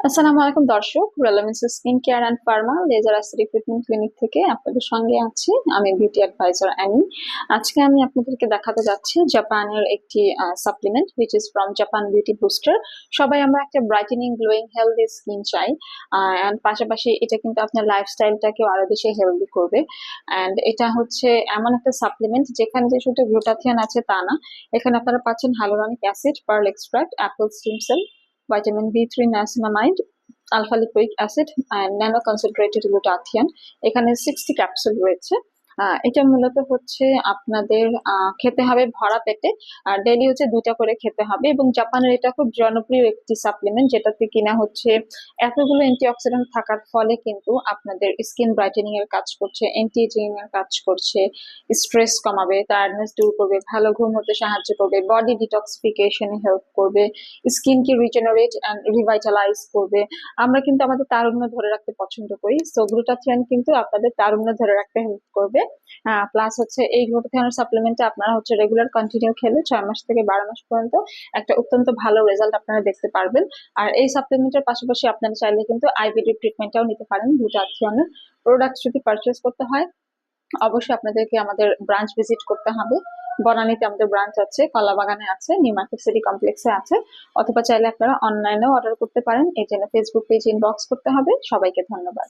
আসসালামু আলাইকুম দর্শক, relevance skin care and pharma laser acid recruitment clinic থেকে আপনাদের সঙ্গে আছি। আমি বিউটি অ্যাডভাইজার অ্যানি। আজকে আমি আপনাদেরকে দেখাতে যাচ্ছি জাপানের একটি supplement which is from Japan beauty booster. সবাই আমরা একটা ব্রাইটেনিং গ্লোয়িং হেলদি স্কিন চাই, অ্যান্ড পাশাপাশি এটা কিন্তু আপনার লাইফস্টাইলটাকেও আরো বেশি হেলদি করবে। অ্যান্ড এটা হচ্ছে এমন একটা সাপ্লিমেন্ট যেখানে যে শুধু গ্লুটাথিয়ন আছে তা না, এখানে আপনারা পাচ্ছেন hyaluronic acid, pearl extract, apple stem cell, vitamin B3 niacinamide, alpha lipoic acid and nano concentrated glutathione। এখানে 60 ক্যাপসুল রয়েছে। এটা মূলত হচ্ছে আপনাদের খেতে হবে ভরা পেটে, আর ডেইলি হচ্ছে 2টা করে খেতে হবে। এবং জাপানের এটা খুব জনপ্রিয় একটি সাপ্লিমেন্ট, যেটাতে কিনা হচ্ছে এতগুলো অ্যান্টিঅক্সিডেন্ট থাকার ফলে কিন্তু আপনাদের স্কিন ব্রাইটেনিং এর কাজ করছে, অ্যান্টি এজিং এর কাজ করছে, স্ট্রেস কমাবে, টায়ার্ডনেস দূর করবে, ভালো ঘুম হতে সাহায্য করবে, বডি ডিটক্সিফিকেশনে হেল্প করবে, স্কিনকে রিজেনারেট অ্যান্ড রিভাইটালাইজ করবে। আমরা কিন্তু আমাদের তারুণ্য ধরে রাখতে পছন্দ করি, সো গ্লুটাথিয়ন কিন্তু আপনাদের তারুণ্য ধরে রাখতে হেল্প করবে। প্লাস হচ্ছে এই গ্লুটাথিয়নের সাপ্লিমেন্টে আপনারা হচ্ছে রেগুলার কন্টিনিউ খেলে 6 মাস থেকে 12 মাস পর্যন্ত একটা অত্যন্ত ভালো রেজাল্ট আপনারা দেখতে পারবেন। আর এই সাপ্লিমেন্টের পাশাপাশি আপনারা চাইলে কিন্তু আইবিডি ট্রিটমেন্টটাও নিতে পারেন। গ্লুটাথিয়নের প্রোডাক্ট যদি পারচেস করতে হয়, অবশ্যই আপনাদেরকে আমাদের ব্রাঞ্চ ভিজিট করতে হবে। বনানীতে আমাদের ব্রাঞ্চ আছে, কলাবাগানে আছে, নিউ মার্কেট সিটি কমপ্লেক্সে আছে, অথবা চাইলে আপনারা অনলাইনেও অর্ডার করতে পারেন। এই জন্য ফেসবুক পেজ ইনবক্স করতে হবে। সবাইকে ধন্যবাদ।